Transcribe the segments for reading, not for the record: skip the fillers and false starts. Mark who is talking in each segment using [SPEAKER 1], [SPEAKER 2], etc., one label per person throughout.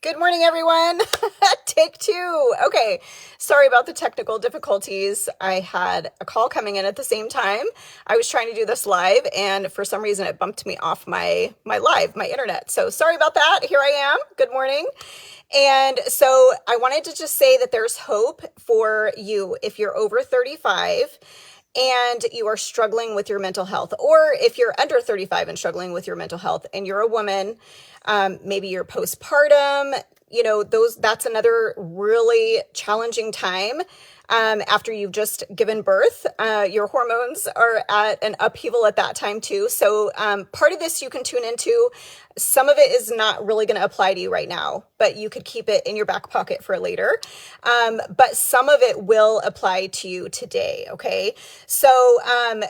[SPEAKER 1] Good morning, everyone. Take two. Okay, sorry about the technical difficulties. I had a call coming in at the same time. I was trying to do this live, and for some reason, it bumped me off my internet. So sorry about that. Here I am. Good morning. And so I wanted to just say that there's hope for you if you're over 35 and you are struggling with your mental health, or if you're under 35 and struggling with your mental health and you're a woman, maybe you're postpartum, that's another really challenging time. After you've just given birth, your hormones are at an upheaval at that time too. So part of this you can tune into. Some of it is not really going to apply to you right now, but you could keep it in your back pocket for later. But some of it will apply to you today, okay? So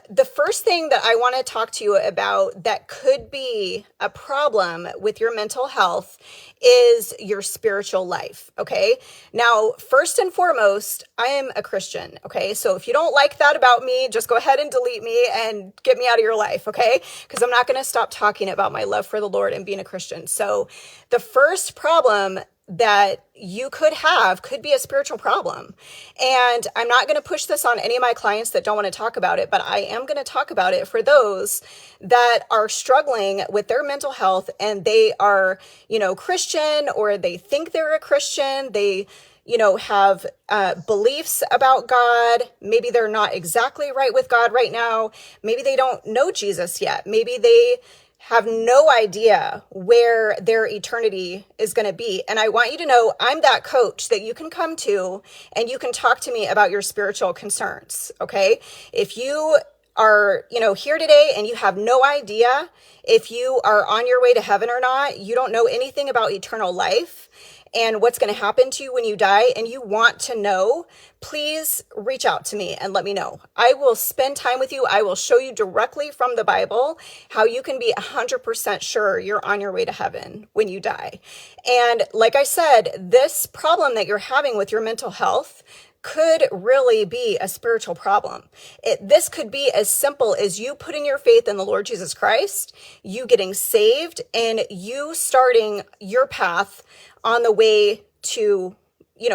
[SPEAKER 1] the first thing that I want to talk to you about that could be a problem with your mental health is your spiritual life, okay? Now, first and foremost, I am a Christian, okay? So if you don't like that about me, just go ahead and delete me and get me out of your life, okay? Because I'm not going to stop talking about my love for the Lord and being a Christian. So the first problem that you could have could be a spiritual problem. And I'm not going to push this on any of my clients that don't want to talk about it, but I am going to talk about it for those that are struggling with their mental health and they are, Christian, or they think they're a Christian. They have beliefs about God. Maybe they're not exactly right with God right now. Maybe they don't know Jesus yet. Maybe they have no idea where their eternity is going to be. And I want you to know I'm that coach that you can come to and you can talk to me about your spiritual concerns, okay? If you are, here today and you have no idea if you are on your way to heaven or not, you don't know anything about eternal life and what's going to happen to you when you die, and you want to know, please reach out to me and let me know. I will spend time with you. I will show you directly from the Bible how you can be 100% sure you're on your way to heaven when you die. And like I said, this problem that you're having with your mental health could really be a spiritual problem. This could be as simple as you putting your faith in the Lord Jesus Christ, you getting saved, and you starting your path on the way to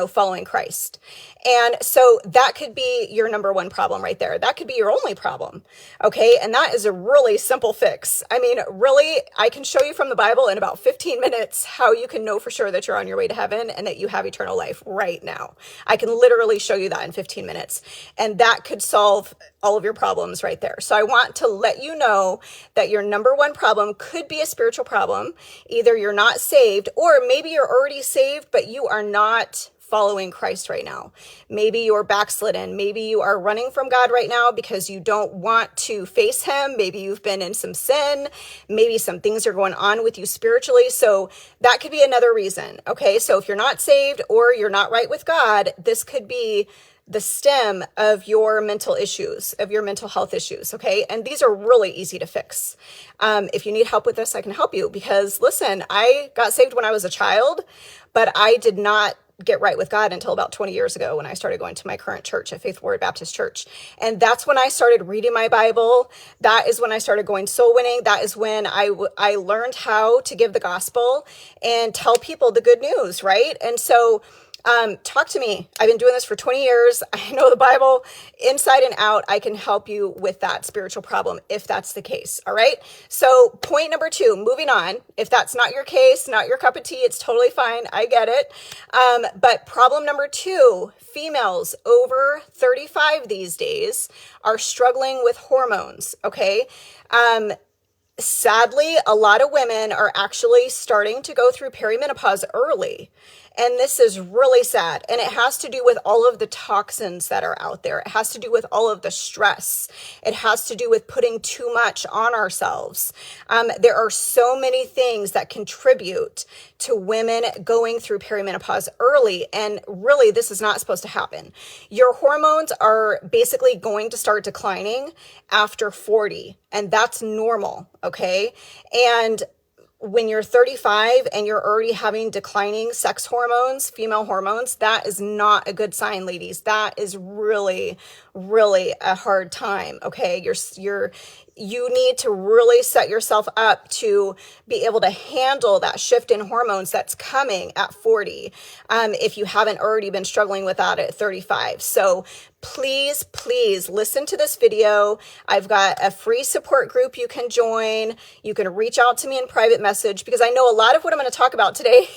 [SPEAKER 1] following Christ. And so that could be your number one problem right there. That could be your only problem. Okay. And that is a really simple fix. I mean, really, I can show you from the Bible in about 15 minutes how you can know for sure that you're on your way to heaven and that you have eternal life right now. I can literally show you that in 15 minutes. And that could solve all of your problems right there. So I want to let you know that your number one problem could be a spiritual problem. Either you're not saved, or maybe you're already saved, but you are not following Christ right now. Maybe you're backslidden. Maybe you are running from God right now because you don't want to face him. Maybe you've been in some sin. Maybe some things are going on with you spiritually. So that could be another reason. Okay. So if you're not saved or you're not right with God, this could be the stem of your mental issues, of your mental health issues. Okay. And these are really easy to fix. If you need help with this, I can help you, because listen, I got saved when I was a child, but I did not get right with God until about 20 years ago when I started going to my current church at Faith Word Baptist Church. And that's when I started reading my Bible. That is when I started going soul winning. That is when I learned how to give the gospel and tell people the good news, right? And so talk to me. I've been doing this for 20 years. I know the Bible inside and out. I can help you with that spiritual problem if that's the case. All right. So point number 2, moving on. If that's not your case, not your cup of tea, it's totally fine. I get it. But problem number 2, females over 35 these days are struggling with hormones. Okay. Sadly, a lot of women are actually starting to go through perimenopause early. And this is really sad. And it has to do with all of the toxins that are out there. It has to do with all of the stress. It has to do with putting too much on ourselves. There are so many things that contribute to women going through perimenopause early. And really, this is not supposed to happen. Your hormones are basically going to start declining after 40. And that's normal. Okay. And when you're 35 and you're already having declining sex hormones, female hormones, that is not a good sign, ladies. That is really, really a hard time. Okay. you need to really set yourself up to be able to handle that shift in hormones that's coming at 40, if you haven't already been struggling with that at 35. So please, please listen to this video. I've got a free support group you can join. You can reach out to me in private message, because I know a lot of what I'm going to talk about today,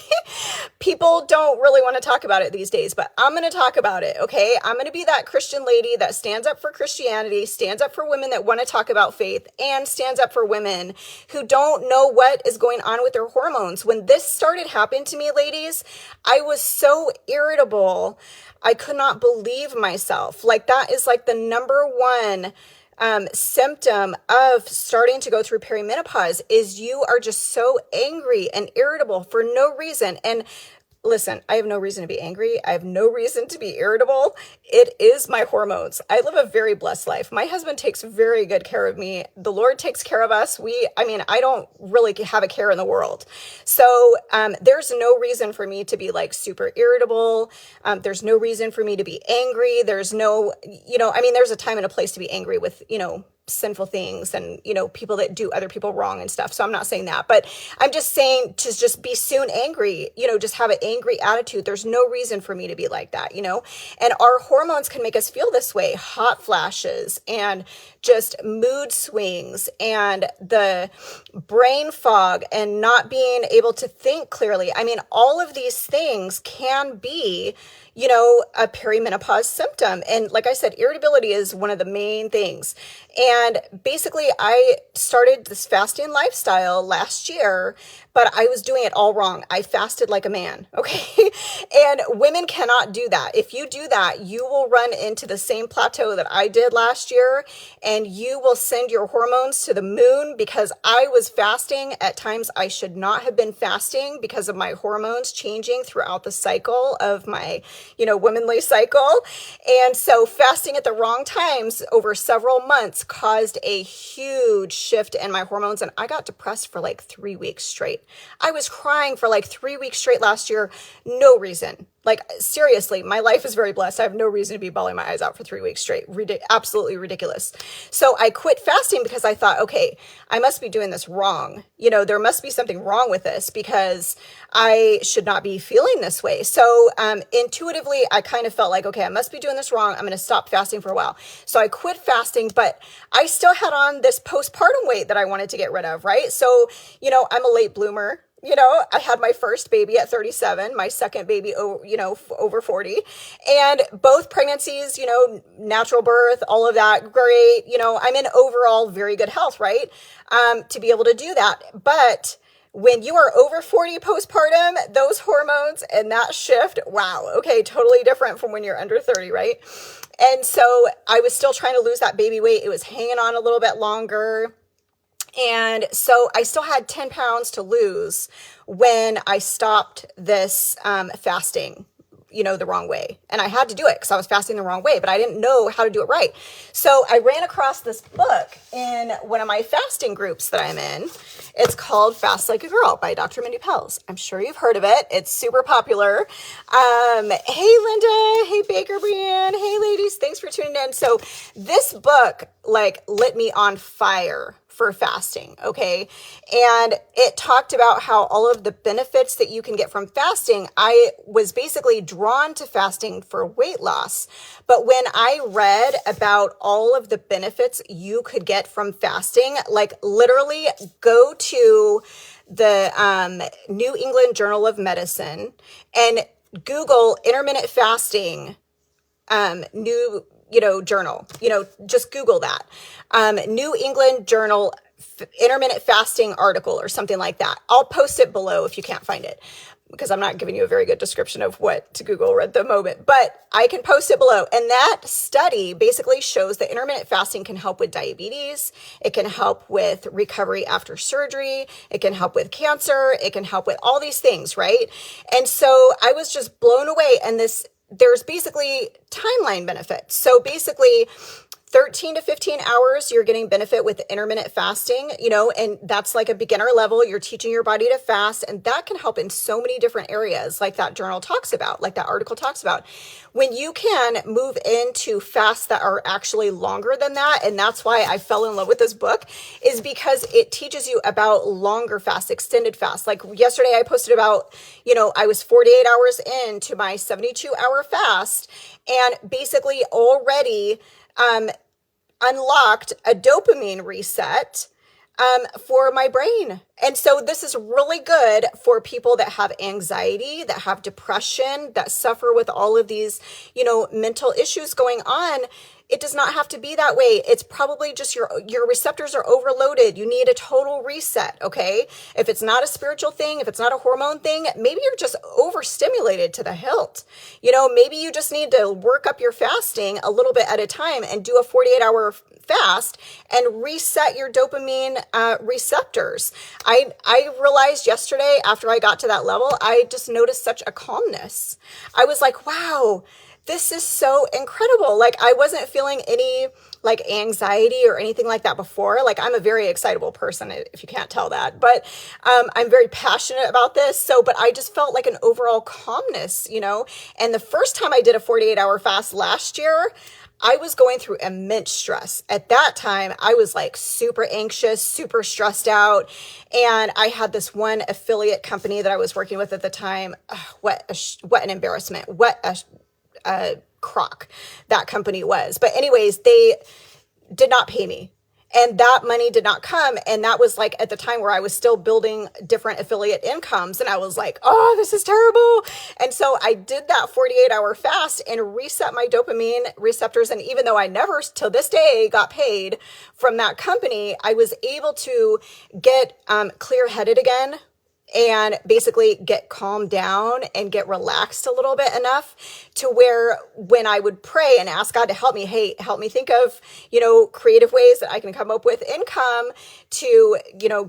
[SPEAKER 1] people don't really want to talk about it these days, but I'm going to talk about it, okay? I'm going to be that Christian lady that stands up for Christianity, stands up for women that want to talk about faith, and stands up for women who don't know what is going on with their hormones. When this started happening to me, ladies, I was so irritable. I could not believe myself. Like, that is like the number one symptom of starting to go through perimenopause, is you are just so angry and irritable for no reason. And listen, I have no reason to be angry. I have no reason to be irritable. It is my hormones. I live a very blessed life. My husband takes very good care of me. The Lord takes care of us. I don't really have a care in the world. So there's no reason for me to be like super irritable. There's no reason for me to be angry. There's no, there's a time and a place to be angry with, sinful things and, people that do other people wrong and stuff. So I'm not saying that, but I'm just saying to just be soon angry, just have an angry attitude. There's no reason for me to be like that, and our hormones can make us feel this way. Hot flashes and just mood swings and the brain fog and not being able to think clearly. All of these things can be, a perimenopause symptom. And like I said, irritability is one of the main things. And basically, I started this fasting lifestyle last year, but I was doing it all wrong. I fasted like a man, okay? And women cannot do that. If you do that, you will run into the same plateau that I did last year, and you will send your hormones to the moon, because I was fasting at times I should not have been fasting because of my hormones changing throughout the cycle of my, womanly cycle. And so fasting at the wrong times over several months caused a huge shift in my hormones, and I got depressed for like 3 weeks straight. I was crying for like 3 weeks straight last year. No reason. Like, seriously, my life is very blessed. I have no reason to be bawling my eyes out for 3 weeks straight. Absolutely ridiculous. So I quit fasting because I thought, okay, I must be doing this wrong. There must be something wrong with this, because I should not be feeling this way. So intuitively, I kind of felt like, okay, I must be doing this wrong. I'm going to stop fasting for a while. So I quit fasting, but I still had on this postpartum weight that I wanted to get rid of, right? So, I'm a late bloomer. I had my first baby at 37, my second baby, over 40, and both pregnancies, natural birth, all of that, great. I'm in overall very good health, right? To be able to do that. But when you are over 40 postpartum, those hormones and that shift, wow, okay, totally different from when you're under 30, right? And so I was still trying to lose that baby weight. It was hanging on a little bit longer. And so I still had 10 pounds to lose when I stopped this fasting, the wrong way. And I had to do it because I was fasting the wrong way, but I didn't know how to do it right. So I ran across this book in one of my fasting groups that I'm in. It's called Fast Like a Girl by Dr. Mindy Pelz. I'm sure you've heard of it. It's super popular. Hey, Linda. Hey, Baker Brienne. Hey, ladies. Thanks for tuning in. So this book lit me on fire for fasting, okay? And it talked about how all of the benefits that you can get from fasting. I was basically drawn to fasting for weight loss. But when I read about all of the benefits you could get from fasting, literally go to the New England Journal of Medicine and Google intermittent fasting, journal, just Google that. New England Journal intermittent fasting article or something like that. I'll post it below if you can't find it, because I'm not giving you a very good description of what to Google at the moment, but I can post it below. And that study basically shows that intermittent fasting can help with diabetes. It can help with recovery after surgery. It can help with cancer. It can help with all these things, right? And so I was just blown away. And there's basically timeline benefits. So basically, 13 to 15 hours, you're getting benefit with intermittent fasting, and that's like a beginner level. You're teaching your body to fast, and that can help in so many different areas, like that journal talks about, like that article talks about. When you can move into fasts that are actually longer than that, and that's why I fell in love with this book, is because it teaches you about longer fasts, extended fasts. Like yesterday, I posted about, I was 48 hours into my 72-hour fast, and basically already unlocked a dopamine reset for my brain. And so this is really good for people that have anxiety, that have depression, that suffer with all of these, mental issues going on. It does not have to be that way. It's probably just your receptors are overloaded. You need a total reset, okay? If it's not a spiritual thing, if it's not a hormone thing, maybe you're just overstimulated to the hilt. Maybe you just need to work up your fasting a little bit at a time and do a 48-hour fast and reset your dopamine receptors. I realized yesterday after I got to that level, I just noticed such a calmness. I was like, wow, this is so incredible. Like I wasn't feeling any like anxiety or anything like that before. Like I'm a very excitable person, if you can't tell that, but I'm very passionate about this. But I just felt like an overall calmness, and the first time I did a 48-hour fast last year, I was going through immense stress. At that time, I was like super anxious, super stressed out. And I had this one affiliate company that I was working with at the time. What an embarrassment. What a crock that company was. But anyways, they did not pay me. And that money did not come. And that was like at the time where I was still building different affiliate incomes. And I was like, oh, this is terrible. And so I did that 48-hour fast and reset my dopamine receptors. And even though I never till this day got paid from that company, I was able to get clear-headed again, and basically get calmed down and get relaxed a little bit enough to where when I would pray and ask God to help me, hey, help me think of, creative ways that I can come up with income to,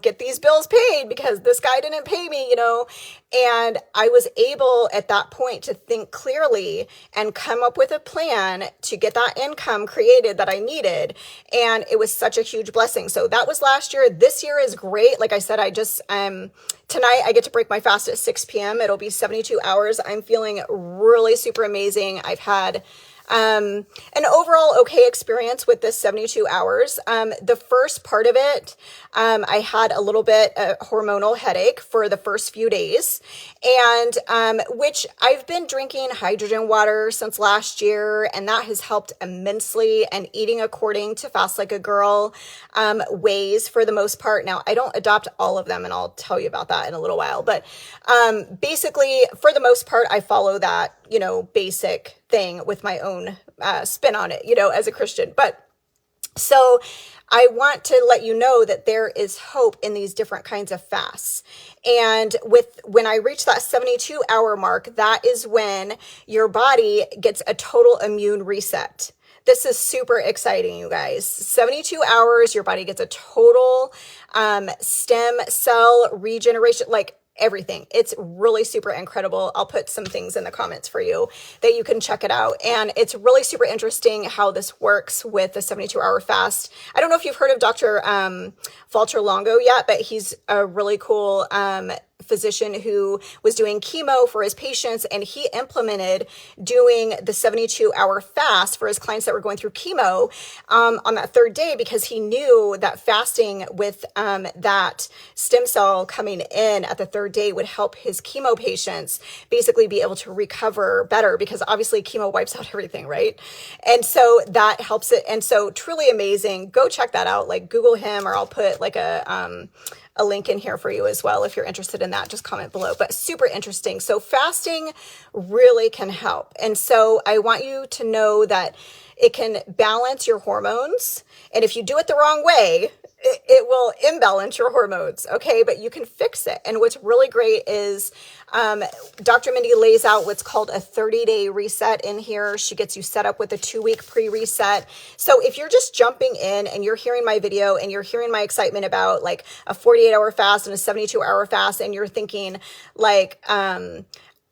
[SPEAKER 1] get these bills paid because this guy didn't pay me, and I was able at that point to think clearly and come up with a plan to get that income created that I needed. And it was such a huge blessing. So that was last year. This year is great. Like I said, I just, tonight I get to break my fast at 6 p.m. It'll be 72 hours. I'm feeling really super amazing. I've had an overall okay experience with this 72 hours. The first part of it, I had a little bit of hormonal headache for the first few days, and which I've been drinking hydrogen water since last year, and that has helped immensely, and eating according to Fast Like a Girl ways for the most part. Now, I don't adopt all of them, and I'll tell you about that in a little while, but basically, for the most part, I follow that, basic thing with my own spin on it, as a Christian. But so I want to let you know that there is hope in these different kinds of fasts. And when I reach that 72-hour mark, that is when your body gets a total immune reset. This is super exciting, you guys. 72 hours, your body gets a total stem cell regeneration, like everything. It's really super incredible. I'll put some things in the comments for you that you can check it out. And it's really super interesting how this works with the 72-hour fast. I don't know if you've heard of Dr. Valter Longo yet, but he's a really cool physician who was doing chemo for his patients, and he implemented doing the 72-hour fast for his clients that were going through chemo on that third day, because he knew that fasting with that stem cell coming in at the third day would help his chemo patients basically be able to recover better, because obviously chemo wipes out everything, right? And so that helps it. And so truly amazing. Go check that out. Like Google him, or I'll put like a link in here for you as well. If you're interested in that, just comment below. But super interesting. So fasting really can help. And so I want you to know that it can balance your hormones. And if you do it the wrong way, it will imbalance your hormones. Okay. But you can fix it. And what's really great is Dr. Mindy lays out what's called a 30-day reset in here. She gets you set up with a 2-week pre-reset. So if you're just jumping in and you're hearing my video and you're hearing my excitement about like a 48-hour fast and a 72-hour fast, and you're thinking like,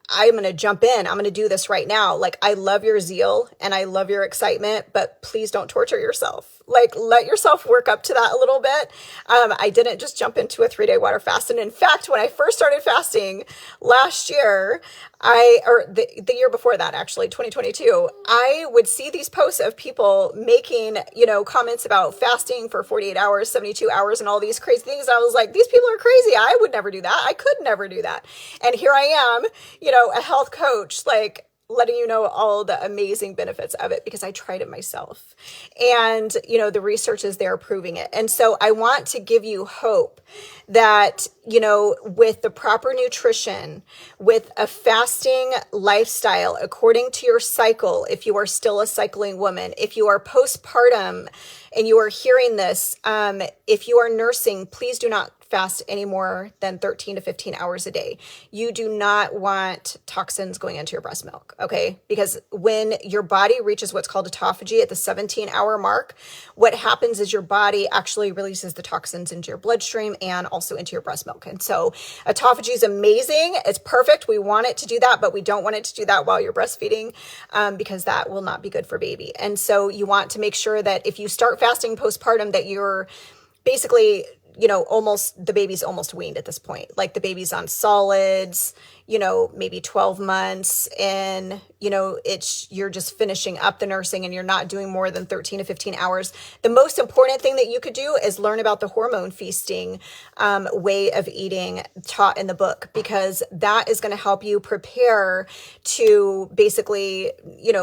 [SPEAKER 1] I'm going to jump in. I'm going to do this right now. Like, I love your zeal and I love your excitement, but please don't torture yourself. Like, let yourself work up to that a little bit. I didn't just jump into a 3-day water fast. And in fact, when I first started fasting last year, or the year before that, actually, 2022, I would see these posts of people making, comments about fasting for 48 hours, 72 hours, and all these crazy things. I was like, these people are crazy. I would never do that. I could never do that. And here I am, a health coach, like, letting you know all the amazing benefits of it because I tried it myself. And, the research is there proving it. And so I want to give you hope that, with the proper nutrition, with a fasting lifestyle, according to your cycle, if you are still a cycling woman, if you are postpartum and you are hearing this, if you are nursing, please do not fast any more than 13 to 15 hours a day. You do not want toxins going into your breast milk, okay? Because when your body reaches what's called autophagy at the 17-hour mark, what happens is your body actually releases the toxins into your bloodstream and also into your breast milk. And so autophagy is amazing. It's perfect. We want it to do that, but we don't want it to do that while you're breastfeeding, because that will not be good for baby. And so you want to make sure that if you start fasting postpartum, that you're basically, the baby's almost weaned at this point. Like, the baby's on solids, maybe 12 months, and, you're just finishing up the nursing and you're not doing more than 13 to 15 hours. The most important thing that you could do is learn about the hormone feasting way of eating taught in the book, because that is going to help you prepare to basically,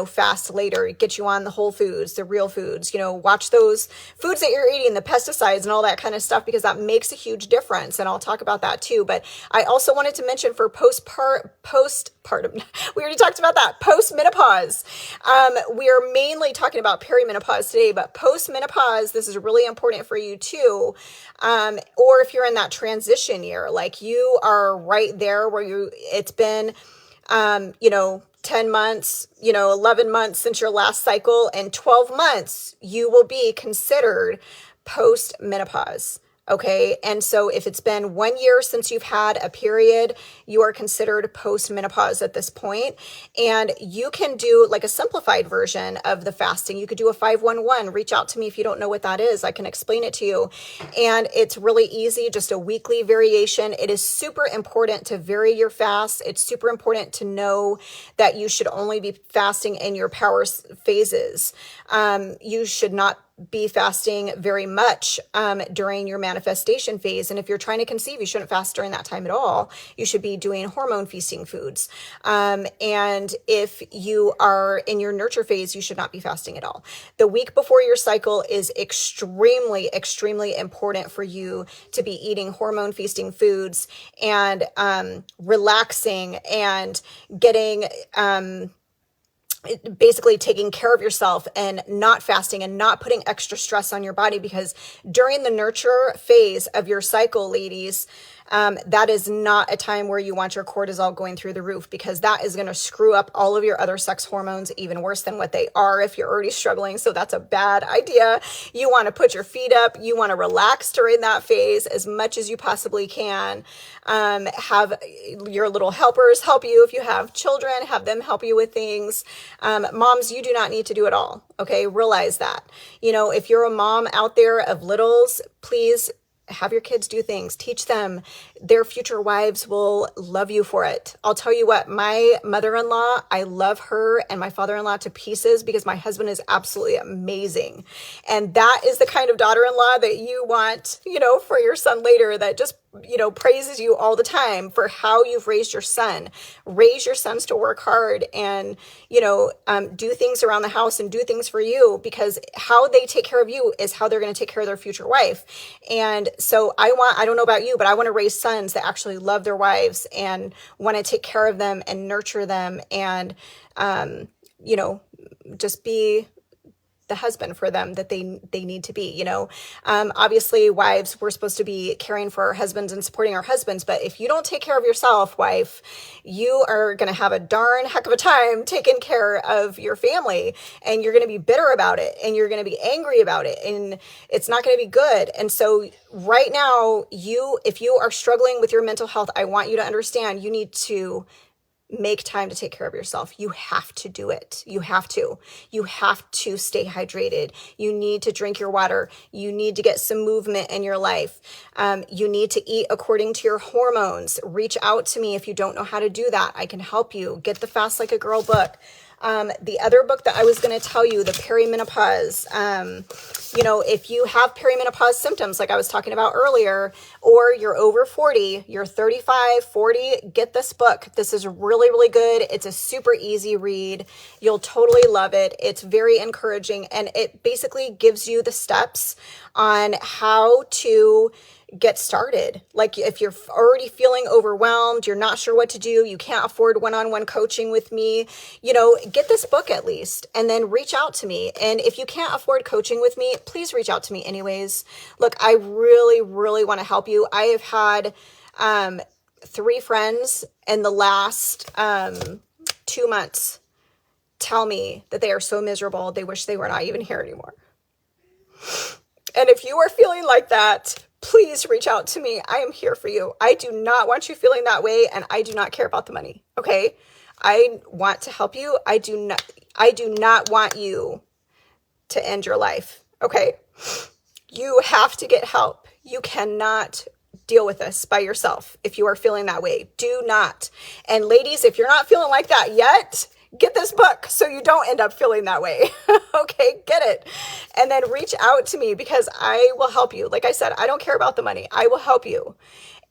[SPEAKER 1] fast later, get you on the whole foods, the real foods, watch those foods that you're eating, the pesticides and all that kind of stuff, because that makes a huge difference. And I'll talk about that too. But I also wanted to mention for postpartum, we already talked about that, post-menopause. We are mainly talking about perimenopause today, but post-menopause, this is really important for you too. Or if you're in that transition year, like you are right there where it's been, 10 months, 11 months since your last cycle, and 12 months, you will be considered post-menopause. Okay. And so if it's been 1 year since you've had a period, you are considered post-menopause at this point. And you can do like a simplified version of the fasting. You could do a 5-1-1. Reach out to me if you don't know what that is. I can explain it to you. And it's really easy, just a weekly variation. It is super important to vary your fast. It's super important to know that you should only be fasting in your power phases. You should not be fasting very much during your manifestation phase. And if you're trying to conceive, you shouldn't fast during that time at all. You should be doing hormone feasting foods. And if you are in your nurture phase, you should not be fasting at all. The week before your cycle is extremely, extremely important for you to be eating hormone feasting foods and relaxing and getting basically taking care of yourself and not fasting and not putting extra stress on your body, because during the nurture phase of your cycle, ladies, that is not a time where you want your cortisol going through the roof, because that is going to screw up all of your other sex hormones even worse than what they are if you're already struggling. So that's a bad idea. You want to put your feet up. You want to relax during that phase as much as you possibly can. Have your little helpers help you. If you have children, have them help you with things. Moms, you do not need to do it all. Okay. Realize that, if you're a mom out there of littles, please have your kids do things, teach them. Their future wives will love you for it. I'll tell you what, my mother-in-law, I love her and my father-in-law to pieces, because my husband is absolutely amazing. And that is the kind of daughter-in-law that you want, for your son later, that just, praises you all the time for how you've raised your son. Raise your sons to work hard and, do things around the house and do things for you, because how they take care of you is how they're going to take care of their future wife. And so I don't know about you, but I want to raise sons that actually love their wives and want to take care of them and nurture them and, just be the husband for them that they need to be, obviously wives, we're supposed to be caring for our husbands and supporting our husbands. But if you don't take care of yourself, wife, you are going to have a darn heck of a time taking care of your family, and you're going to be bitter about it, and you're going to be angry about it, and it's not going to be good. And so right now, if you are struggling with your mental health, I want you to understand you need to make time to take care of yourself. You have to do it. You have to. You have to stay hydrated. You need to drink your water. You need to get some movement in your life. You need to eat according to your hormones. Reach out to me if you don't know how to do that. I can help you. Get the Fast Like a Girl book. The other book that I was going to tell you, the Perimenopause, if you have perimenopause symptoms, like I was talking about earlier, or you're over 40, you're 35, 40, get this book. This is really, really good. It's a super easy read. You'll totally love it. It's very encouraging, and it basically gives you the steps on how to get started. Like if you're already feeling overwhelmed, you're not sure what to do, you can't afford one-on-one coaching with me, get this book at least, and then reach out to me. And if you can't afford coaching with me, please reach out to me anyways. Look, I really, really want to help you. I have had 3 friends in the last 2 months tell me that they are so miserable, they wish they were not even here anymore. And if you are feeling like that, please reach out to me. I am here for you. I do not want you feeling that way, and I do not care about the money. Okay? I want to help you. I do not want you to end your life. Okay? You have to get help. You cannot deal with this by yourself if you are feeling that way. Do not. And ladies, if you're not feeling like that yet, get this book so you don't end up feeling that way. Okay, get it. And then reach out to me because I will help you. Like I said, I don't care about the money. I will help you.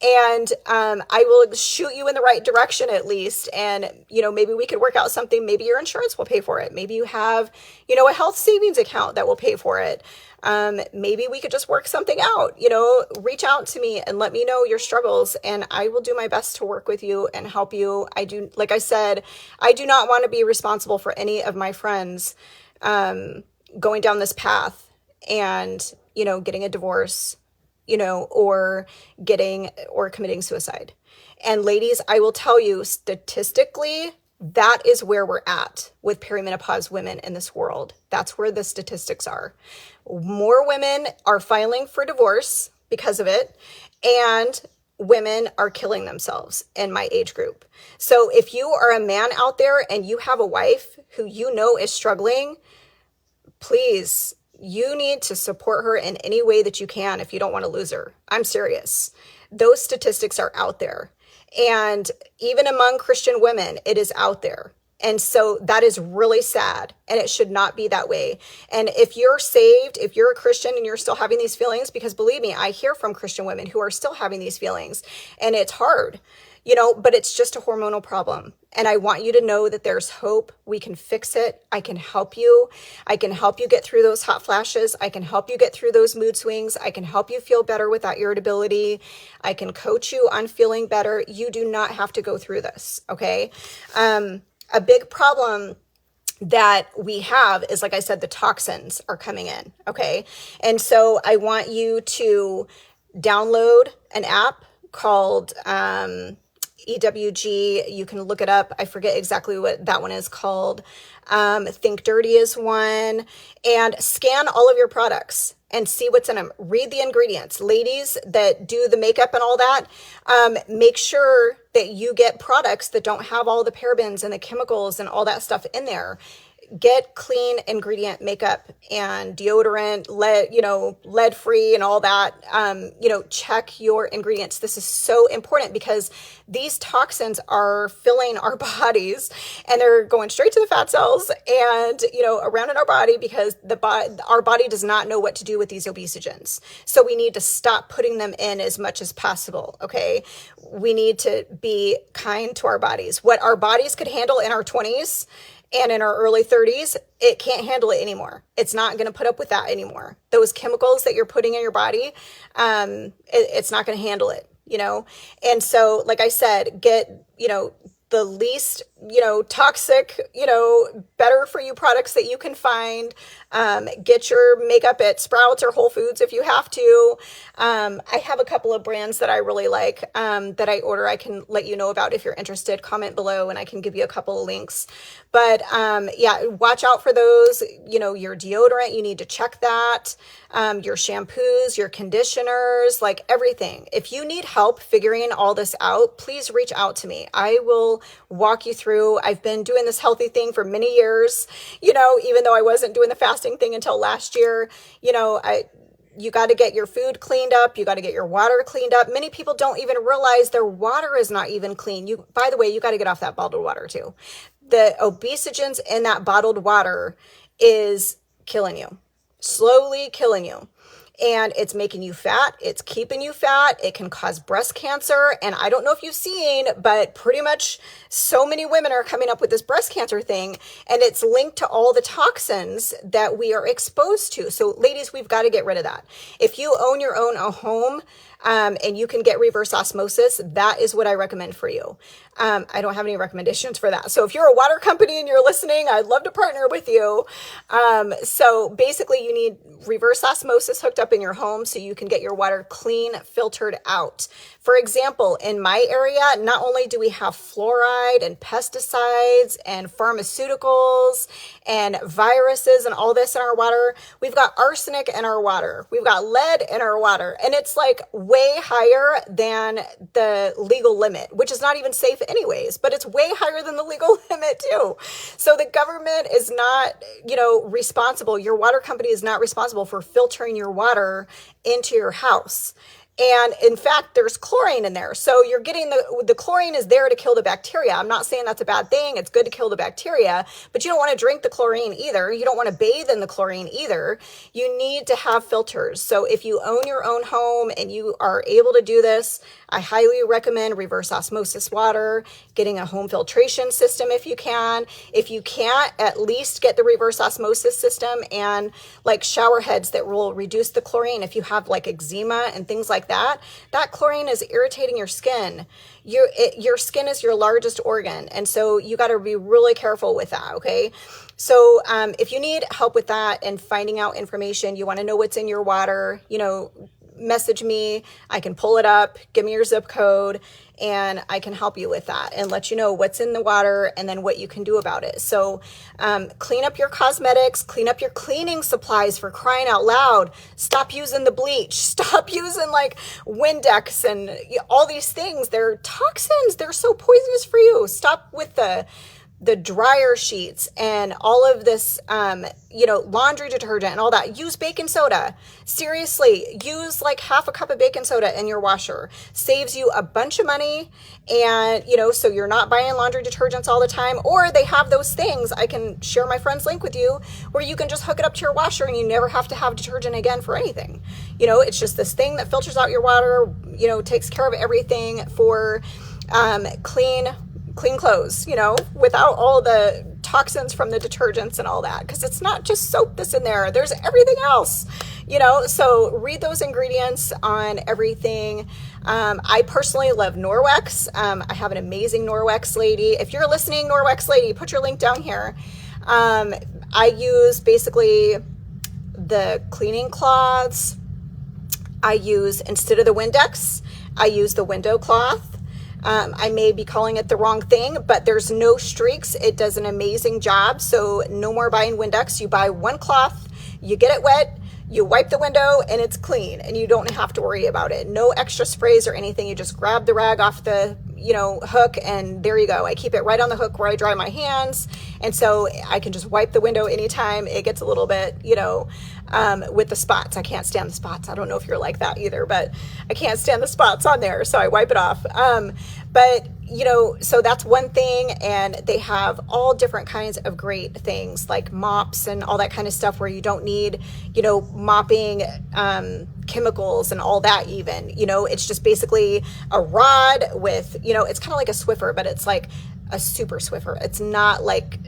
[SPEAKER 1] And I will shoot you in the right direction at least. And, maybe we could work out something. Maybe your insurance will pay for it. Maybe you have, a health savings account that will pay for it. Maybe we could just work something out, reach out to me and let me know your struggles, and I will do my best to work with you and help you. Like I said, I do not want to be responsible for any of my friends, going down this path and, getting a divorce, or committing suicide. And ladies, I will tell you statistically, that is where we're at with perimenopause women in this world. That's where the statistics are. More women are filing for divorce because of it, and women are killing themselves in my age group. So if you are a man out there and you have a wife who is struggling, please, you need to support her in any way that you can if you don't want to lose her. I'm serious. Those statistics are out there. And even among Christian women, it is out there. And so that is really sad, and it should not be that way. And if you're saved, if you're a Christian and you're still having these feelings, because believe me, I hear from Christian women who are still having these feelings, and it's hard, but it's just a hormonal problem. And I want you to know that there's hope. We can fix it. I can help you. I can help you get through those hot flashes. I can help you get through those mood swings. I can help you feel better with that irritability. I can coach you on feeling better. You do not have to go through this, okay? A big problem that we have is, like I said, the toxins are coming in, okay? And so I want you to download an app called EWG. You can look it up. I forget exactly what that one is called. Think Dirty is one. And scan all of your products and see what's in them. Read the ingredients. Ladies that do the makeup and all that, make sure that you get products that don't have all the parabens and the chemicals and all that stuff in there. Get clean ingredient makeup and deodorant, lead free and all that. Check your ingredients. This is so important because these toxins are filling our bodies, and they're going straight to the fat cells and, around in our body, because our body does not know what to do with these obesogens. So we need to stop putting them in as much as possible. Okay. We need to be kind to our bodies. What our bodies could handle in our 20s and in our early 30s, it can't handle it anymore. It's not going to put up with that anymore. Those chemicals that you're putting in your body, it's not going to handle it, And so, like I said, get, the least toxic, better for you products that you can find. Get your makeup at Sprouts or Whole Foods if you have to. I have a couple of brands that I really like that I order. I can let you know about if you're interested. Comment below and I can give you a couple of links. But yeah, watch out for those. Your deodorant, you need to check that. Your shampoos, your conditioners, like everything. If you need help figuring all this out, please reach out to me. I will walk you through. I've been doing this healthy thing for many years, even though I wasn't doing the fasting thing until last year. You got to get your food cleaned up. You got to get your water cleaned up. Many people don't even realize their water is not even clean. By the way, you got to get off that bottled water too. The obesogens in that bottled water is killing you, slowly killing you. And it's making you fat. It's keeping you fat. It can cause breast cancer. And I don't know if you've seen, but pretty much so many women are coming up with this breast cancer thing. And it's linked to all the toxins that we are exposed to. So ladies, we've got to get rid of that. If you own your own home, and you can get reverse osmosis, that is what I recommend for you. I don't have any recommendations for that. So if you're a water company and you're listening, I'd love to partner with you. So basically you need reverse osmosis hooked up in your home so you can get your water clean, filtered out. For example, in my area, not only do we have fluoride and pesticides and pharmaceuticals and viruses and all this in our water, we've got arsenic in our water. We've got lead in our water. And it's like way higher than the legal limit, which is not even safe anyways, but it's way higher than the legal limit too. So the government is not, responsible. Your water company is not responsible for filtering your water into your house. And in fact, there's chlorine in there. So you're getting the chlorine is there to kill the bacteria. I'm not saying that's a bad thing. It's good to kill the bacteria, but you don't want to drink the chlorine either. You don't want to bathe in the chlorine either. You need to have filters. So if you own your own home and you are able to do this, I highly recommend reverse osmosis water, getting a home filtration system if you can. If you can't, at least get the reverse osmosis system and like shower heads that will reduce the chlorine. If you have like eczema and things like that chlorine is irritating your skin. Your skin is your largest organ. And so you got to be really careful with that. Okay. So if you need help with that and finding out information, you want to know what's in your water, message me. I can pull it up, give me your zip code, and I can help you with that and let you know what's in the water and then what you can do about it. So clean up your cosmetics, clean up your cleaning supplies, for crying out loud. Stop using the bleach. Stop using like Windex and all these things. They're toxins. They're so poisonous for you. Stop with the dryer sheets and all of this, laundry detergent and all that. Use baking soda. Seriously, use like half a cup of baking soda in your washer. Saves you a bunch of money. And, so you're not buying laundry detergents all the time. Or they have those things. I can share my friend's link with you where you can just hook it up to your washer and you never have to have detergent again for anything. It's just this thing that filters out your water, takes care of everything for clean clothes, without all the toxins from the detergents and all that, because it's not just soap that's in there. There's everything else, so read those ingredients on everything. I personally love Norwex. I have an amazing Norwex lady. If you're listening, Norwex lady, put your link down here. I use basically the cleaning cloths. I use, instead of the Windex, I use the window cloth. I may be calling it the wrong thing, but there's no streaks. It does an amazing job. So no more buying Windex. You buy one cloth, you get it wet, you wipe the window, and it's clean, and you don't have to worry about it. No extra sprays or anything. You just grab the rag off the hook, and there you go. I keep it right on the hook where I dry my hands, and so I can just wipe the window anytime it gets a little bit, with the spots. I can't stand the spots. I don't know if you're like that either, but I can't stand the spots on there, so I wipe it off. But so that's one thing, and they have all different kinds of great things like mops and all that kind of stuff where you don't need, mopping chemicals and all that even, it's just basically a rod with, it's kind of like a Swiffer, but it's like a super Swiffer. It's not like,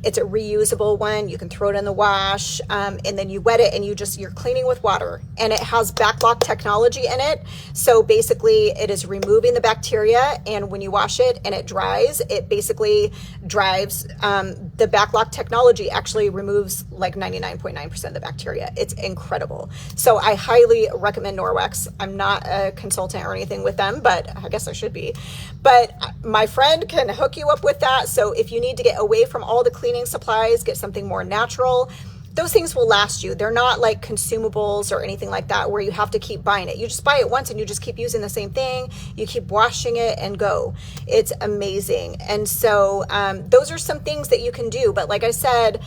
[SPEAKER 1] it's a reusable one. You can throw it in the wash, and then you wet it and you're cleaning with water, and it has backlock technology in it. So basically it is removing the bacteria, and when you wash it and it dries, it basically drives, the backlock technology actually removes like 99.9% of the bacteria. It's incredible. So I highly recommend Norwex. I'm not a consultant or anything with them, but I guess I should be. But my friend can hook you up with that. So if you need to get away from all the cleaning supplies, get something more natural, those things will last you. They're not like consumables or anything like that where you have to keep buying it. You just buy it once and you just keep using the same thing. You keep washing it and go. It's amazing. And so those are some things that you can do. But like I said,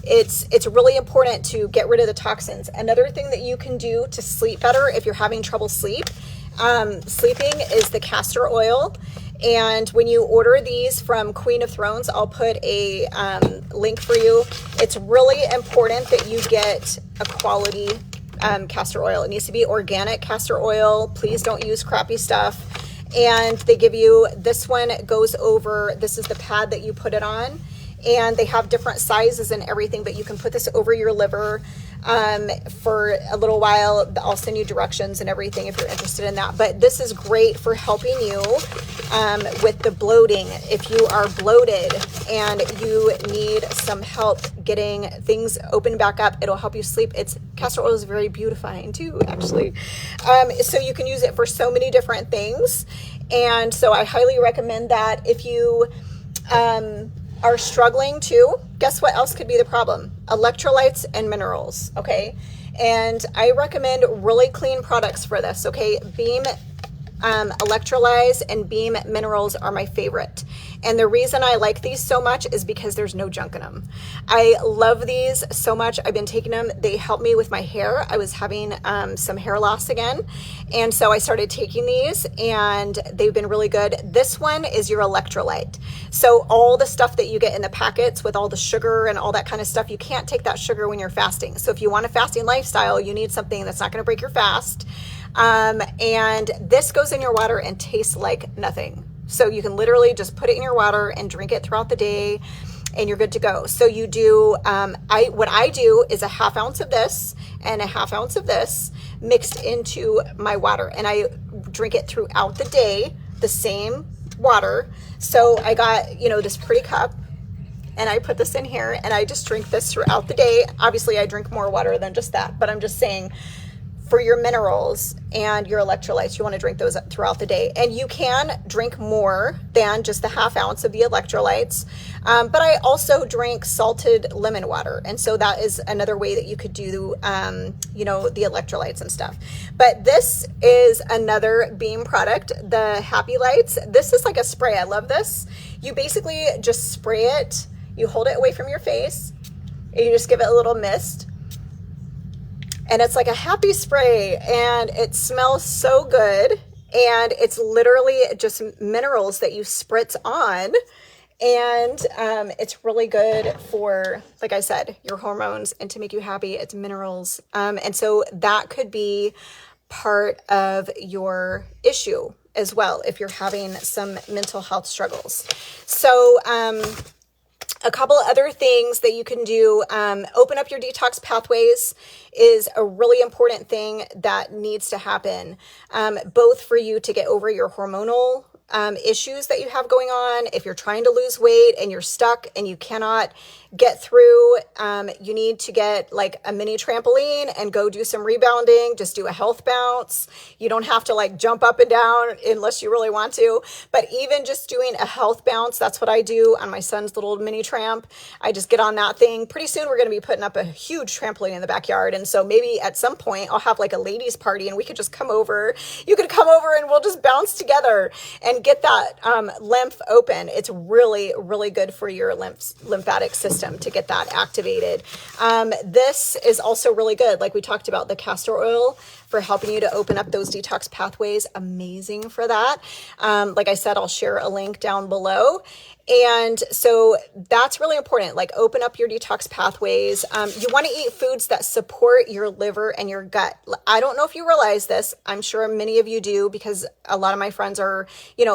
[SPEAKER 1] it's really important to get rid of the toxins. Another thing that you can do to sleep better if you're having trouble sleeping is the castor oil. And when you order these from Queen of Thrones, I'll put a link for you. It's really important that you get a quality castor oil. It needs to be organic castor oil. Please don't use crappy stuff. And they give you, this one goes over, this is the pad that you put it on. And they have different sizes and everything, but you can put this over your liver for a little while. I'll send you directions and everything if you're interested in that. But this is great for helping you with the bloating. If you are bloated and you need some help getting things open back up, it'll help you sleep. Castor oil is very beautifying too, actually. So you can use it for so many different things. And so I highly recommend that. If you are struggling too, guess what else could be the problem? Electrolytes and minerals, okay? And I recommend really clean products for this, okay? Beam Electrolytes and Beam Minerals are my favorite. And the reason I like these so much is because there's no junk in them. I love these so much. I've been taking them. They help me with my hair. I was having some hair loss again. And so I started taking these and they've been really good. This one is your electrolyte. So all the stuff that you get in the packets with all the sugar and all that kind of stuff, you can't take that sugar when you're fasting. So if you want a fasting lifestyle, you need something that's not going to break your fast. And this goes in your water and tastes like nothing. So you can literally just put it in your water and drink it throughout the day and you're good to go. So you do, what I do is a half ounce of this and a half ounce of this mixed into my water, and I drink it throughout the day, the same water. So I got, this pretty cup, and I put this in here and I just drink this throughout the day. Obviously I drink more water than just that, but I'm just saying, for your minerals and your electrolytes, you want to drink those throughout the day. And you can drink more than just the half ounce of the electrolytes. But I also drink salted lemon water. And so that is another way that you could do, the electrolytes and stuff. But this is another Beam product, the Happy Lights. This is like a spray. I love this. You basically just spray it. You hold it away from your face and you just give it a little mist. And it's like a happy spray and it smells so good. And it's literally just minerals that you spritz on. And it's really good for, like I said, your hormones and to make you happy. It's minerals. And so that could be part of your issue as well if you're having some mental health struggles. So, a couple of other things that you can do, open up your detox pathways is a really important thing that needs to happen, both for you to get over your hormonal issues that you have going on. If you're trying to lose weight and you're stuck and you cannot get through, you need to get like a mini trampoline and go do some rebounding. Just do a health bounce. You don't have to like jump up and down unless you really want to, but even just doing a health bounce, that's what I do on my son's little mini tramp. I just get on that thing. Pretty soon we're going to be putting up a huge trampoline in the backyard. And so maybe at some point I'll have like a ladies party and we could just come over. You could come over and we'll just bounce together and get that lymph open. It's really, really good for your lymphatic system to get that activated. This is also really good. Like we talked about the castor oil for helping you to open up those detox pathways. Amazing for that. Like I said, I'll share a link down below. And so that's really important. Like, open up your detox pathways. You want to eat foods that support your liver and your gut. I don't know if you realize this. I'm sure many of you do, because a lot of my friends are,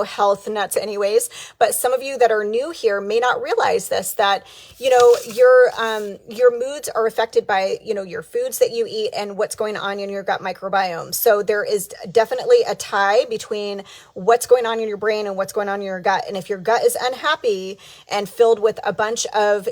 [SPEAKER 1] health nuts anyways. But some of you that are new here may not realize this, that, your moods are affected by, your foods that you eat and what's going on in your gut microbiome. So there is definitely a tie between what's going on in your brain and what's going on in your gut. And if your gut is unhappy and filled with a bunch of,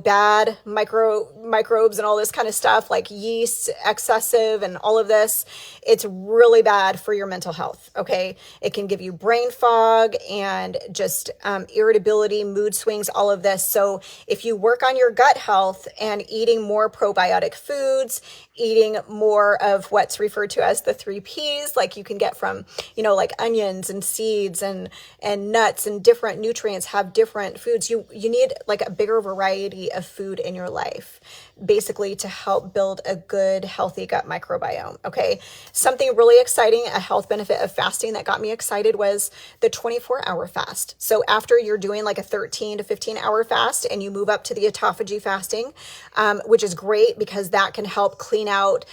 [SPEAKER 1] bad microbes and all this kind of stuff, like yeast, excessive, and all of this, it's really bad for your mental health. Okay. It can give you brain fog and just irritability, mood swings, all of this. So if you work on your gut health and eating more probiotic foods, eating more of what's referred to as the 3 Ps, like you can get from, like onions and seeds and nuts, and different nutrients have different foods. You need like a bigger variety of food in your life, basically, to help build a good, healthy gut microbiome. Okay. Something really exciting, a health benefit of fasting that got me excited, was the 24-hour fast. So after you're doing like a 13 to 15-hour fast, and you move up to the autophagy fasting, which is great because that can help clean out,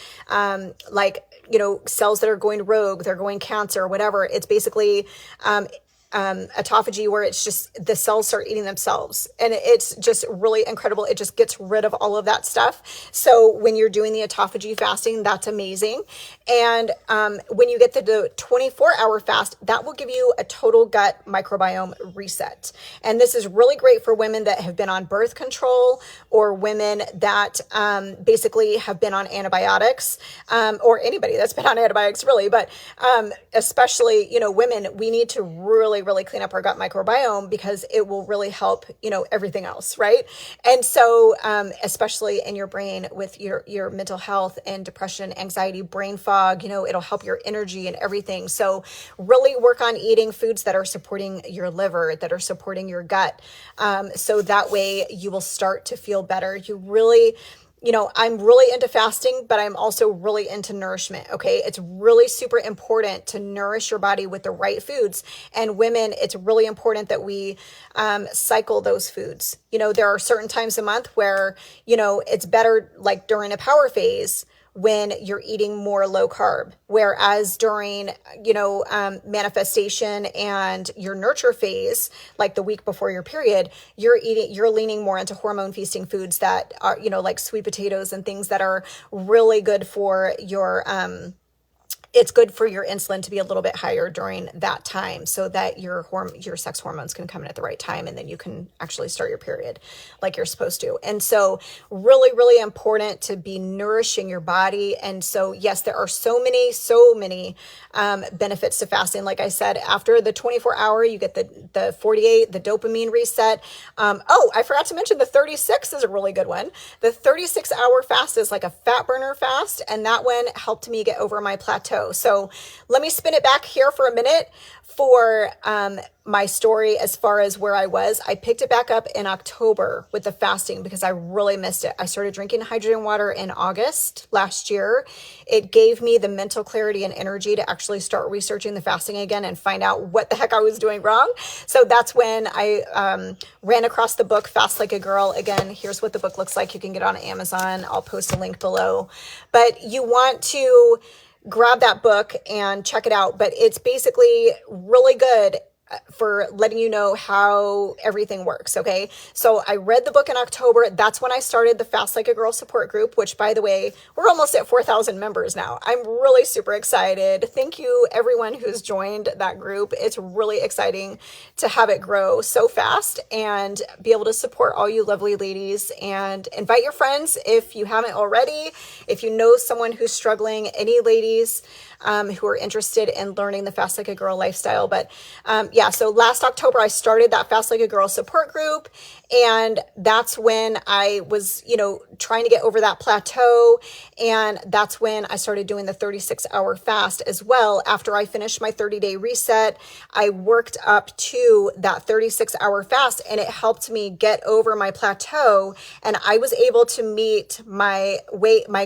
[SPEAKER 1] cells that are going rogue, they're going cancer or whatever. It's basically, autophagy, where it's just the cells start eating themselves, and it's just really incredible. It just gets rid of all of that stuff. So when you're doing the autophagy fasting, that's amazing. And when you get the 24-hour fast, that will give you a total gut microbiome reset. And this is really great for women that have been on birth control, or women that basically have been on antibiotics, or anybody that's been on antibiotics, really. But especially, women, we need to really clean up our gut microbiome, because it will really help, everything else, right? And so, especially in your brain with your mental health and depression, anxiety, brain fog, it'll help your energy and everything. So really work on eating foods that are supporting your liver, that are supporting your gut. So that way you will start to feel better. I'm really into fasting, but I'm also really into nourishment. Okay. It's really super important to nourish your body with the right foods. And women, it's really important that we cycle those foods. There are certain times a month where, it's better, like during a power phase, when you're eating more low carb, whereas during, manifestation and your nurture phase, like the week before your period, you're leaning more into hormone feasting foods that are, like sweet potatoes and things that are really good for your, it's good for your insulin to be a little bit higher during that time, so that your sex hormones can come in at the right time, and then you can actually start your period like you're supposed to. And so really important to be nourishing your body. And so, yes, there are so many benefits to fasting. Like I said, after the 24-hour, you get the 48, the dopamine reset. I forgot to mention the 36 is a really good one. The 36-hour fast is like a fat burner fast, and that one helped me get over my plateau. So let me spin it back here for a minute for my story as far as where I was. I picked it back up in October with the fasting because I really missed it. I started drinking hydrogen water in August last year. It gave me the mental clarity and energy to actually start researching the fasting again and find out what the heck I was doing wrong. So that's when I ran across the book, Fast Like a Girl. Again, here's what the book looks like. You can get it on Amazon. I'll post a link below. But you want to grab that book and check it out. But it's basically really good for letting you know how everything works. Okay. So I read the book in October. That's when I started the Fast Like a Girl support group, which, by the way, we're almost at 4,000 members now. I'm really super excited. Thank you everyone who's joined that group. It's really exciting to have it grow so fast and be able to support all you lovely ladies, and invite your friends if you haven't already. If you know someone who's struggling, any ladies who are interested in learning the Fast Like a Girl lifestyle. But so last October, I started that Fast Like a Girl support group. And that's when I was, trying to get over that plateau. And that's when I started doing the 36-hour fast as well. After I finished my 30-day reset, I worked up to that 36-hour fast, and it helped me get over my plateau. And I was able to meet my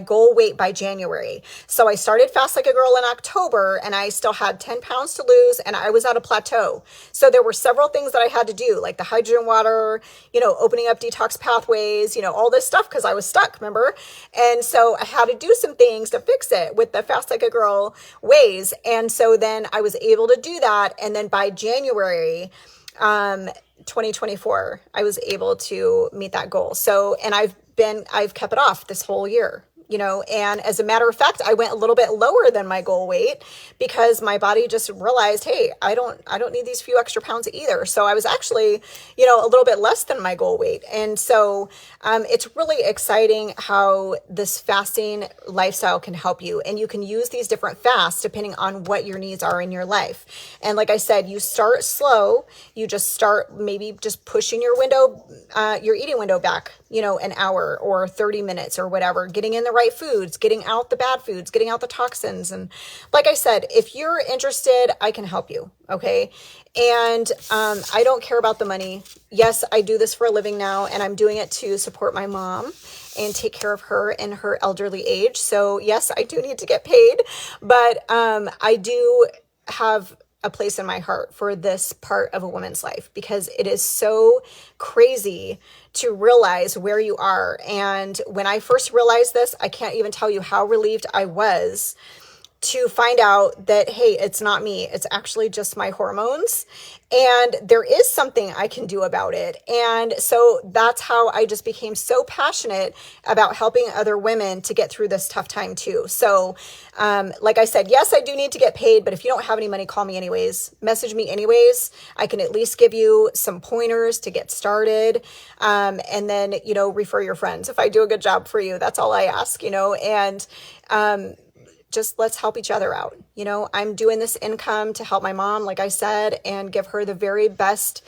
[SPEAKER 1] goal weight by January. So I started Fast Like a Girl in October, and I still had 10 pounds to lose, and I was at a plateau. go. So there were several things that I had to do, like the hydrogen water, opening up detox pathways, all this stuff, because I was stuck, remember? And so I had to do some things to fix it with the Fast Like a Girl ways. And so then I was able to do that. And then by January 2024, I was able to meet that goal. So, and I've kept it off this whole year. And as a matter of fact, I went a little bit lower than my goal weight because my body just realized, hey, I don't need these few extra pounds either. So I was actually, a little bit less than my goal weight. And so it's really exciting how this fasting lifestyle can help you. And you can use these different fasts depending on what your needs are in your life. And like I said, you start slow. You just start maybe just pushing your eating window back, an hour or 30 minutes or whatever, getting in the right foods, getting out the bad foods, getting out the toxins. And like I said, if you're interested, I can help you. Okay. And I don't care about the money. Yes, I do this for a living now, and I'm doing it to support my mom and take care of her in her elderly age. So yes, I do need to get paid, but I do have a place in my heart for this part of a woman's life, because it is so crazy to realize where you are. And when I first realized this, I can't even tell you how relieved I was to find out that, hey, it's not me. It's actually just my hormones. And there is something I can do about it. And so that's how I just became so passionate about helping other women to get through this tough time too. So, like I said, yes, I do need to get paid, but if you don't have any money, call me anyways, message me anyways. I can at least give you some pointers to get started. And then, refer your friends. If I do a good job for you, that's all I ask, and, just let's help each other out. I'm doing this income to help my mom, like I said, and give her the very best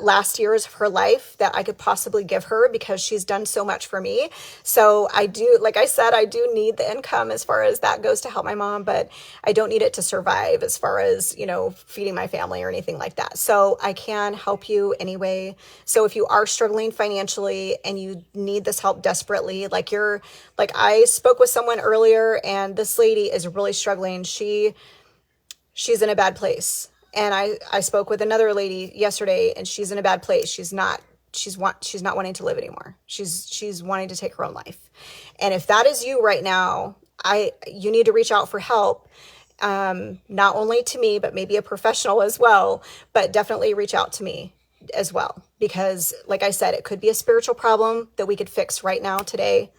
[SPEAKER 1] last years of her life that I could possibly give her, because she's done so much for me. So I do, like I said, I do need the income as far as that goes to help my mom, but I don't need it to survive as far as, feeding my family or anything like that. So I can help you anyway. So if you are struggling financially and you need this help desperately, like I spoke with someone earlier, and this lady is really struggling. She's in a bad place. And I spoke with another lady yesterday, and she's in a bad place. She's not wanting to live anymore. She's wanting to take her own life. And if that is you right now, you need to reach out for help. Not only to me, but maybe a professional as well, but definitely reach out to me as well. Because like I said, it could be a spiritual problem that we could fix right now today.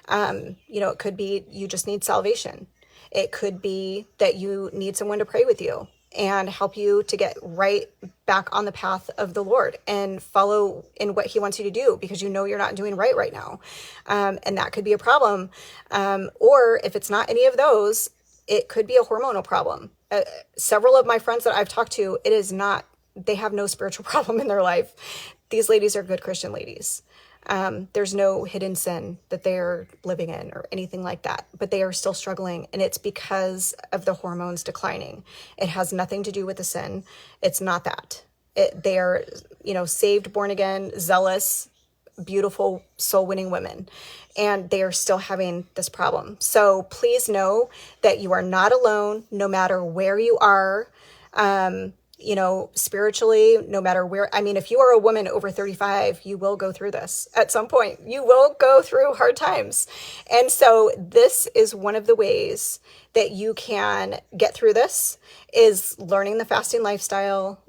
[SPEAKER 1] It could be you just need salvation. It could be that you need someone to pray with you and help you to get right back on the path of the Lord and follow in what he wants you to do, because you're not doing right now. And that could be a problem. Or if it's not any of those, it could be a hormonal problem. Several of my friends that I've talked to, they have no spiritual problem in their life. These ladies are good Christian ladies. There's no hidden sin that they're living in or anything like that, but they are still struggling. And it's because of the hormones declining. It has nothing to do with the sin. It's not that. They are, saved, born again, zealous, beautiful, soul winning women. And they are still having this problem. So please know that you are not alone, no matter where you are. Spiritually, no matter where. If you are a woman over 35, you will go through this at some point. You will go through hard times. And so this is one of the ways that you can get through this, is learning the fasting lifestyle,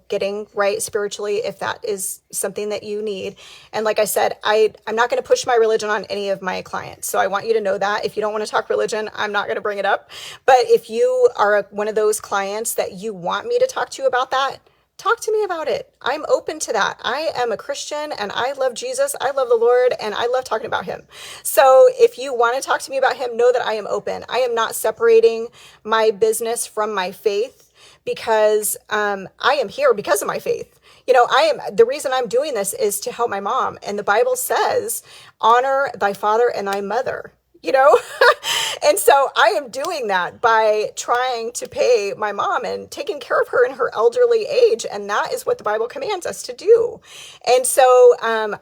[SPEAKER 1] getting right spiritually, if that is something that you need. And like I said, I'm not going to push my religion on any of my clients. So I want you to know that if you don't want to talk religion, I'm not going to bring it up. But if you are one of those clients that you want me to talk to you about that, talk to me about it. I'm open to that. I am a Christian and I love Jesus. I love the Lord and I love talking about him. So if you want to talk to me about him, know that I am open. I am not separating my business from my faith, because I am here because of my faith. The reason I'm doing this is to help my mom. And the Bible says, honor thy father and thy mother, and so I am doing that by trying to pay my mom and taking care of her in her elderly age. And that is what the Bible commands us to do. And so I'm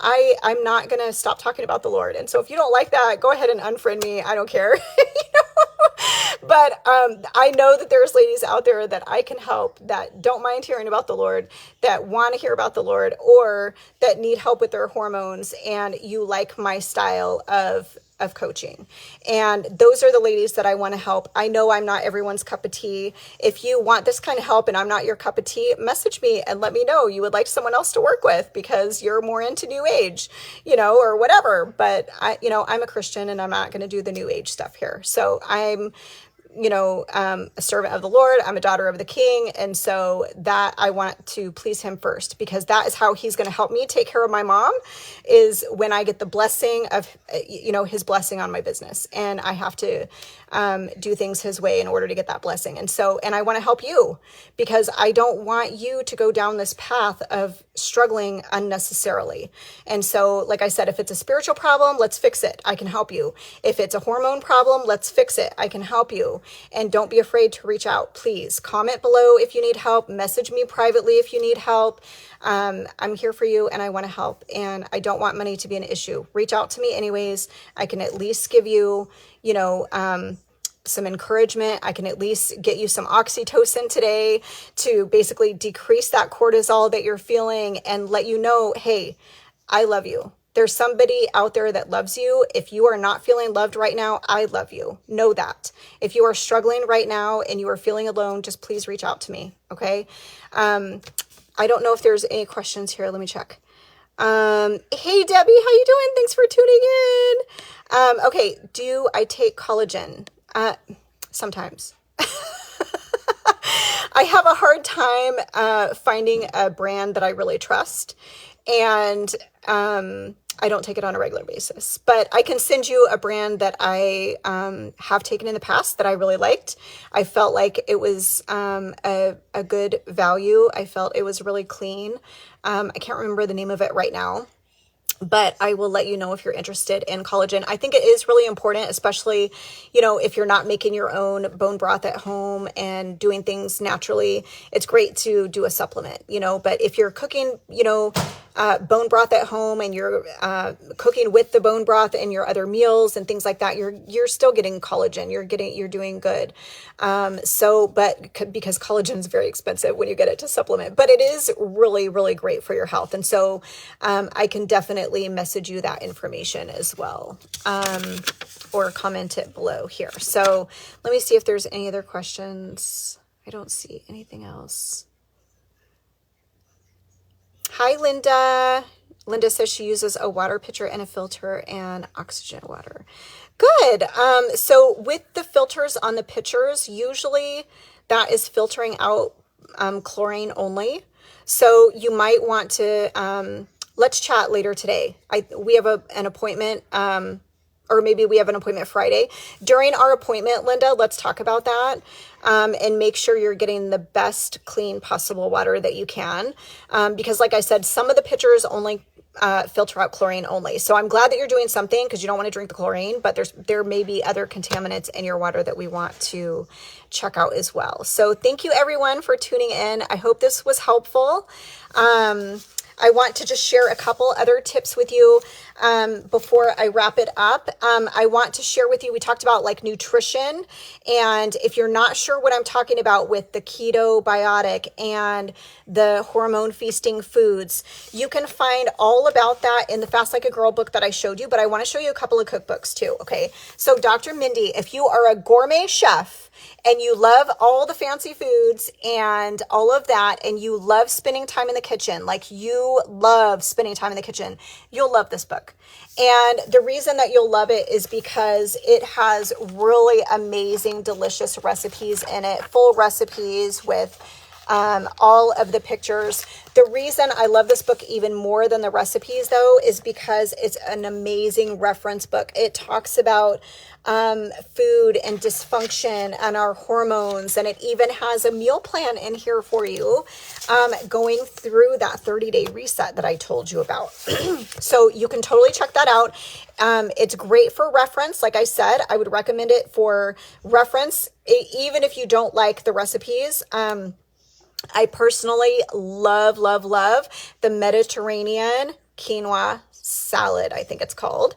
[SPEAKER 1] not going to stop talking about the Lord. And so if you don't like that, go ahead and unfriend me. I don't care. But I know that there's ladies out there that I can help that don't mind hearing about the Lord, that want to hear about the Lord, or that need help with their hormones, and you like my style of coaching. And those are the ladies that I want to help. I know I'm not everyone's cup of tea. If you want this kind of help and I'm not your cup of tea, message me and let me know you would like someone else to work with because you're more into new age, or whatever. But I'm a Christian and I'm not going to do the new age stuff here. So I'm a servant of the Lord. I'm a daughter of the King. And so that I want to please him first, because that is how he's going to help me take care of my mom, is when I get the blessing of, his blessing on my business. And I have to do things his way in order to get that blessing. And I want to help you, because I don't want you to go down this path of struggling unnecessarily. And so, like I said, if it's a spiritual problem, let's fix it. I can help you. If it's a hormone problem, let's fix it. I can help you. And don't be afraid to reach out. Please comment below if you need help. Message me privately if you need help. I'm here for you and I want to help. And I don't want money to be an issue. Reach out to me anyways. I can at least give you, some encouragement. I can at least get you some oxytocin today to basically decrease that cortisol that you're feeling and let you know, hey, I love you. There's somebody out there that loves you. If you are not feeling loved right now, I love you. Know that. If you are struggling right now and you are feeling alone, just please reach out to me. Okay. I don't know if there's any questions here. Let me check. Hey Debbie, how you doing? Thanks for tuning in. Okay. Do I take collagen? Sometimes. I have a hard time finding a brand that I really trust, and I don't take it on a regular basis. But I can send you a brand that I have taken in the past that I really liked. I felt like it was a good value. I felt it was really clean. I can't remember the name of it right now, but I will let you know if you're interested in collagen. I think it is really important, especially, if you're not making your own bone broth at home and doing things naturally. It's great to do a supplement, but if you're cooking, bone broth at home and you're cooking with the bone broth in your other meals and things like that, you're still getting collagen. You're doing good. But because collagen is very expensive when you get it to supplement, but it is really, really great for your health. And so I can definitely message you that information as well, or comment it below here. So let me see if there's any other questions. I don't see anything else. Hi, Linda. Linda says she uses a water pitcher and a filter and oxygen water. Good. So with the filters on the pitchers, usually that is filtering out chlorine only. So you might want to, let's chat later today. We have an appointment, or maybe we have an appointment Friday. During our appointment, Linda, let's talk about that, and make sure you're getting the best clean possible water that you can. Because like I said, some of the pitchers only filter out chlorine only. So I'm glad that you're doing something, because you don't want to drink the chlorine, but there may be other contaminants in your water that we want to check out as well. So thank you everyone for tuning in. I hope this was helpful. I want to just share a couple other tips with you before I wrap it up. I want to share with you, we talked about like nutrition, and if you're not sure what I'm talking about with the keto biotic and the hormone feasting foods, you can find all about that in the Fast Like a Girl book that I showed you, but I want to show you a couple of cookbooks too. Okay. So Dr. Mindy, if you are a gourmet chef and you love all the fancy foods and all of that, and you love spending time in the kitchen, like you love spending time in the kitchen, you'll love this book. And the reason that you'll love it is because it has really amazing, delicious recipes in it, full recipes with all of the pictures. The reason I love this book even more than the recipes, though, is because it's an amazing reference book. It talks about food and dysfunction and our hormones, and it even has a meal plan in here for you, going through that 30-day reset that I told you about. So you can totally check that out. It's great for reference. Like I said, I would recommend it for reference, even if you don't like the recipes. I personally love the Mediterranean quinoa salad, I think it's called.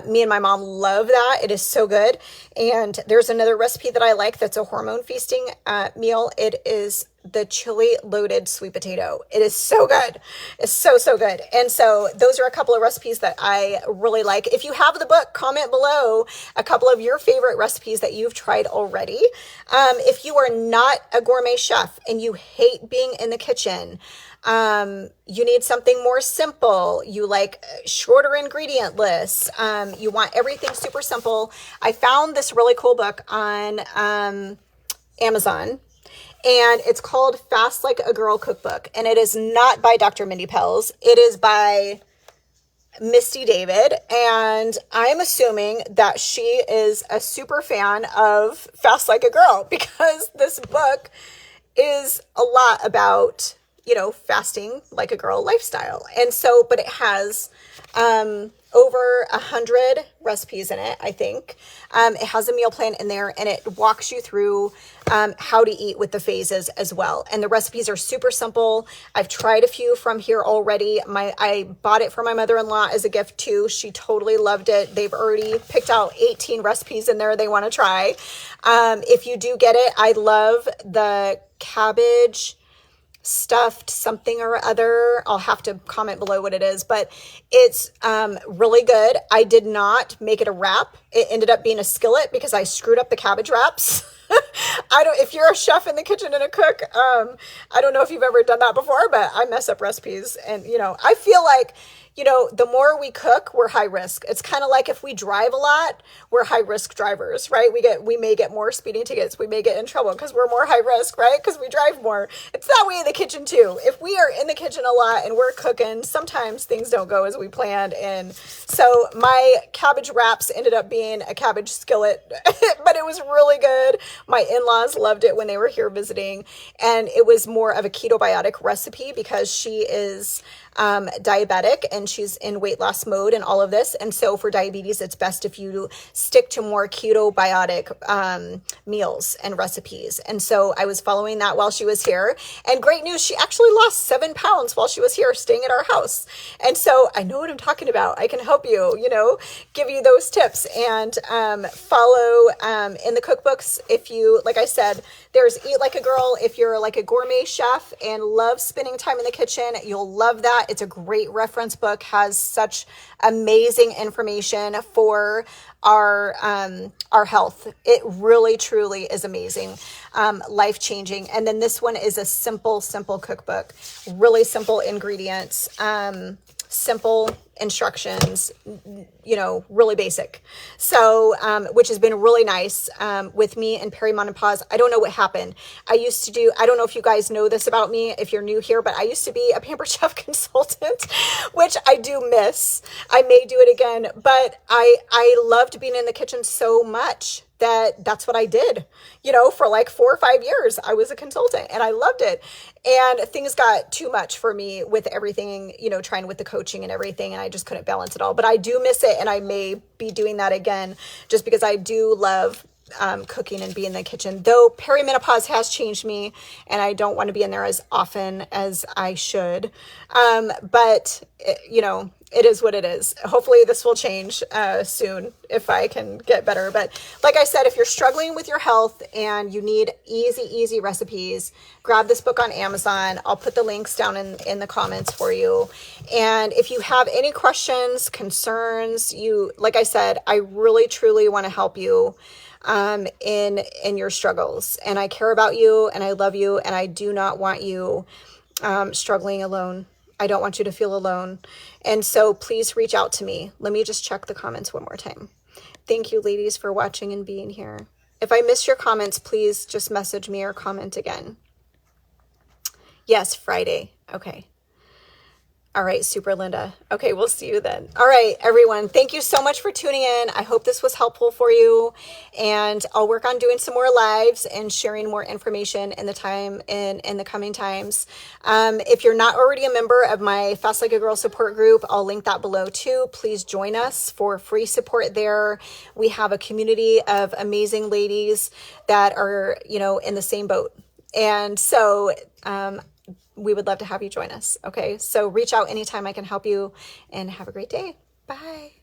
[SPEAKER 1] Me and my mom love that. It is so good. And there's another recipe that I like that's a hormone feasting meal. It is the chili loaded sweet potato. It is so good. It's so, so good. And so those are a couple of recipes that I really like. If you have the book, comment below a couple of your favorite recipes that you've tried already. If you are not a gourmet chef and you hate being in the kitchen, you need something more simple, you like shorter ingredient lists, you want everything super simple, I found this really cool book on Amazon. And it's called Fast Like a Girl Cookbook. And it is not by Dr. Mindy Pelz. It is by Misty David. And I'm assuming that she is a super fan of Fast Like a Girl, because this book is a lot about, fasting like a girl lifestyle. And so, but it has over 100 recipes in it, I think. It has a meal plan in there, and it walks you through how to eat with the phases as well. And the recipes are super simple. I've tried a few from here already. I bought it for my mother-in-law as a gift too. She totally loved it. They've already picked out 18 recipes in there they want to try. If you do get it, I love the cabbage stuffed something or other. I'll have to comment below what it is, but it's really good. I did not make it a wrap. It ended up being a skillet because I screwed up the cabbage wraps. If you're a chef in the kitchen and a cook, I don't know if you've ever done that before, but I mess up recipes. And, I feel like, the more we cook, we're high risk. It's kind of like if we drive a lot, we're high risk drivers, right? We may get more speeding tickets. We may get in trouble because we're more high risk, right? Because we drive more. It's that way in the kitchen too. If we are in the kitchen a lot and we're cooking, sometimes things don't go as we planned. And so my cabbage wraps ended up being a cabbage skillet, but it was really good. My in-laws loved it when they were here visiting. And it was more of a ketobiotic recipe because she is diabetic and she's in weight loss mode and all of this. And so for diabetes, it's best if you stick to more ketobiotic meals and recipes. And so I was following that while she was here. And great news, she actually lost 7 pounds while she was here staying at our house. And so I know what I'm talking about. I can help you, give you those tips, and follow in the cookbooks. If you, like I said, there's Eat Like a Girl. If you're like a gourmet chef and love spending time in the kitchen, you'll love that. It's a great reference book, has such amazing information for our health. It really, truly is amazing, life-changing. And then this one is a simple cookbook, really simple ingredients, simple instructions, really basic. So, which has been really nice with me and perimenopause. I don't know what happened. I don't know if you guys know this about me, if you're new here, but I used to be a Pampered Chef consultant, which I do miss. I may do it again, but I loved being in the kitchen so much that's what I did, for like 4 or 5 years. I was a consultant and I loved it. And things got too much for me with everything, trying with the coaching and everything. And I just couldn't balance it all, but I do miss it. And I may be doing that again, just because I do love cooking and be in the kitchen, though perimenopause has changed me and I don't want to be in there as often as I should. But it is what it is. Hopefully this will change soon if I can get better. But like I said, if you're struggling with your health and you need easy recipes, grab this book on Amazon. I'll put the links down in the comments for you. And if you have any questions, concerns, like I said, I really, truly want to help you in your struggles. And I care about you and I love you, and I do not want you struggling alone. I don't want you to feel alone. And so please reach out to me. Let me just check the comments one more time. Thank you, ladies, for watching and being here. If I missed your comments, please just message me or comment again. Yes, Friday. Okay. All right, Super Linda. Okay, we'll see you then. All right, everyone. Thank you so much for tuning in. I hope this was helpful for you. And I'll work on doing some more lives and sharing more information in the coming times. If you're not already a member of my Fast Like a Girl support group, I'll link that below too. Please join us for free support there. We have a community of amazing ladies that are, in the same boat. And so, we would love to have you join us. Okay. So reach out anytime I can help you, and have a great day. Bye.